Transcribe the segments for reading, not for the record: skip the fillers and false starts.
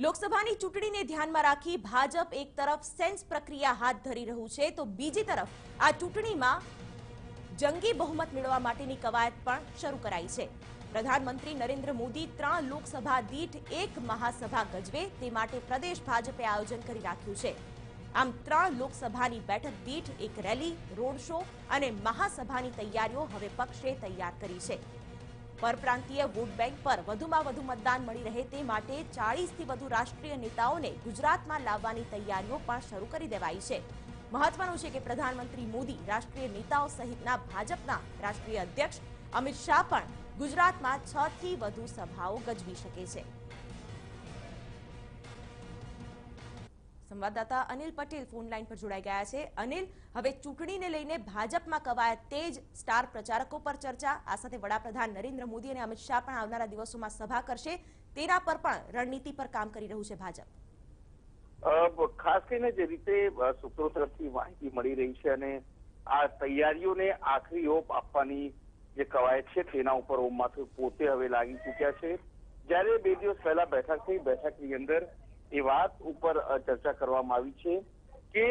લોકસભાની ચૂંટણીને ધ્યાનમાં રાખી ભાજપ એક તરફ સેન્સ પ્રક્રિયા હાથ ધરી રહ્યું છે તો બીજી તરફ આ ચૂંટણીમાં જંગી બહુમત મેળવવા માટેની કવાયત પણ શરૂ કરાઈ છે। પ્રધાનમંત્રી નરેન્દ્ર મોદી 3 લોકસભા દીઠ એક મહાસભા ગજવે તે માટે પ્રદેશ ભાજપે આયોજન કરી રાખ્યું છે। આમ 3 લોકસભાની બેઠક દીઠ એક રેલી, રોડ શો અને મહાસભાની તૈયારીઓ હવે પક્ષે તૈયાર કરી છે। પરપ્રાંતીય વોટ બેંક પર વધુમાં વધુ મતદાન મળી રહે તે માટે 40થી વધુ રાષ્ટ્રીય નેતાઓને ગુજરાતમાં લાવવાની તૈયારીઓ પણ શરૂ કરી દેવાઈ છે। મહત્વનું છે કે પ્રધાનમંત્રી મોદી, રાષ્ટ્રીય નેતાઓ સહિતના ભાજપના રાષ્ટ્રીય અધ્યક્ષ અમિત શાહ પણ ગુજરાતમાં 6થી વધુ સભાઓ ગજવી શકે છે। સંવાદદાતા અનિલ પટેલ ફોન લાઈન પર જોડાઈ ગયા છે। અનિલ, હવે ચૂંટણીને લઈને ભાજપમાં કવાયત તેજ, સ્ટાર પ્રચારકો પર ચર્ચા, આ સાથે વડાપ્રધાન નરેન્દ્ર મોદી અને અમિત શાહ પણ આવનારા દિવસોમાં સભા કરશે, તેના પર પણ રણનીતિ પર કામ કરી રહ્યું છે ભાજપ। ખાસ કરીને જે રીતે સૂત્રો તરફથી માહિતી મળી રહી છે અને આ તૈયારીઓને આખરી ઓપ આપવાની જે કવાયત છે તેના ઉપર ઓમ માથુર પોતે હવે લાગી ચૂક્યા છે। જ્યારે 2 દિવસ પહેલા બેઠક થઈ, બેઠકની અંદર એ વાત ઉપર ચર્ચા કરવામાં આવી છે કે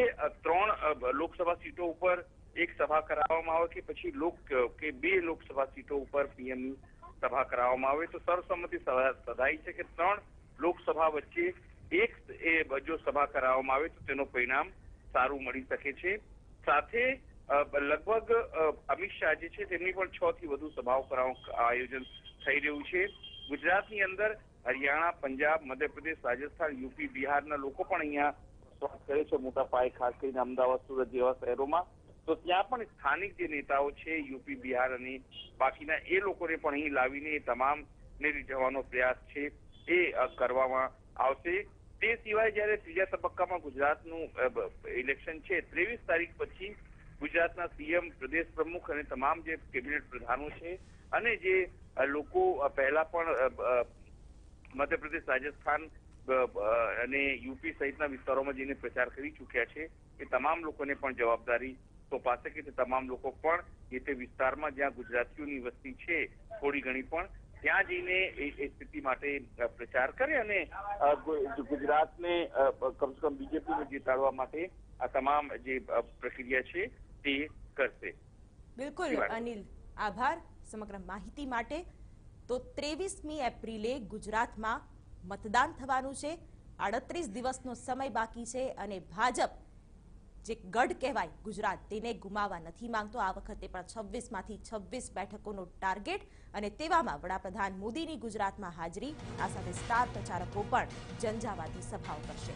3 લોકસભા સીટો ઉપર એક સભા કરાવવામાં આવે કે પછી 2 લોકસભા સીટો ઉપર પીએમની સભા કરાવવામાં આવે તો સર્વસંમતિ સધાઈ છે કે 3 લોકસભા વચ્ચે એક જો સભા કરાવવામાં આવે તો તેનું પરિણામ સારું મળી શકે છે। સાથે લગભગ અમિત શાહ જે છે તેમની પણ 6 થી વધુ સભાઓ કરાવવાનું આયોજન થઈ રહ્યું છે। ગુજરાતની અંદર હરિયાણા, પંજાબ, મધ્યપ્રદેશ, રાજસ્થાન, યુપી, બિહારના લોકો પણ અહીંયા વસવાટ કરે છે મોટા પાયે, ખાસ કરીને અમદાવાદ, સુરત જેવા શહેરોમાં। તો ત્યાં પણ સ્થાનિક જે નેતાઓ છે યુપી, બિહાર અને બાકીના એ લોકોને પણ અહીં લાવીને એ તમામને રીઝવવાનો પ્રયાસ છે એ કરવામાં આવશે। તે સિવાય જ્યારે ત્રીજા તબક્કામાં ગુજરાતનું ઇલેક્શન છે 23 તારીખ પછી ગુજરાતના સીએમ, પ્રદેશ પ્રમુખ અને તમામ જે કેબિનેટ પ્રધાનો છે અને જે લોકો પહેલા પણ મધ્યપ્રદેશ, રાજસ્થાન અને યુપી સહિતના વિસ્તારોમાં જઈને પ્રચાર કરી ચૂક્યા છે એ તમામ લોકોને પણ જવાબદારી સોંપાશે કે તે તમામ લોકો પણ એ તે વિસ્તારમાં જ્યાં ગુજરાતીઓની વસ્તી છે થોડી ઘણી પણ ત્યાં જઈને એ સ્થિતિ માટે પ્રચાર કરે અને ગુજરાતને કમસે કમ બીજેપીને જીતાડવા માટે આ તમામ જે પ્રક્રિયા છે તે કરશે। બિલકુલ અનિલ, આભાર સમગ્ર માહિતી માટે। તો 23મી એપ્રિલે ગુજરાતમાં મતદાન થવાનું છે। 38 દિવસનો સમય બાકી છે અને ભાજપ જે ગઢ કહેવાય ગુજરાત તેને ગુમાવવા નથી માંગતો। આ વખતે પણ 26માંથી 26 બેઠકોનો ટાર્ગેટ અને તેવામાં વડાપ્રધાન મોદીની ગુજરાતમાં હાજરી, આ સાથે સ્ટાર પ્રચારકો પણ ઝંઝાવાતી સભાઓ કરશે।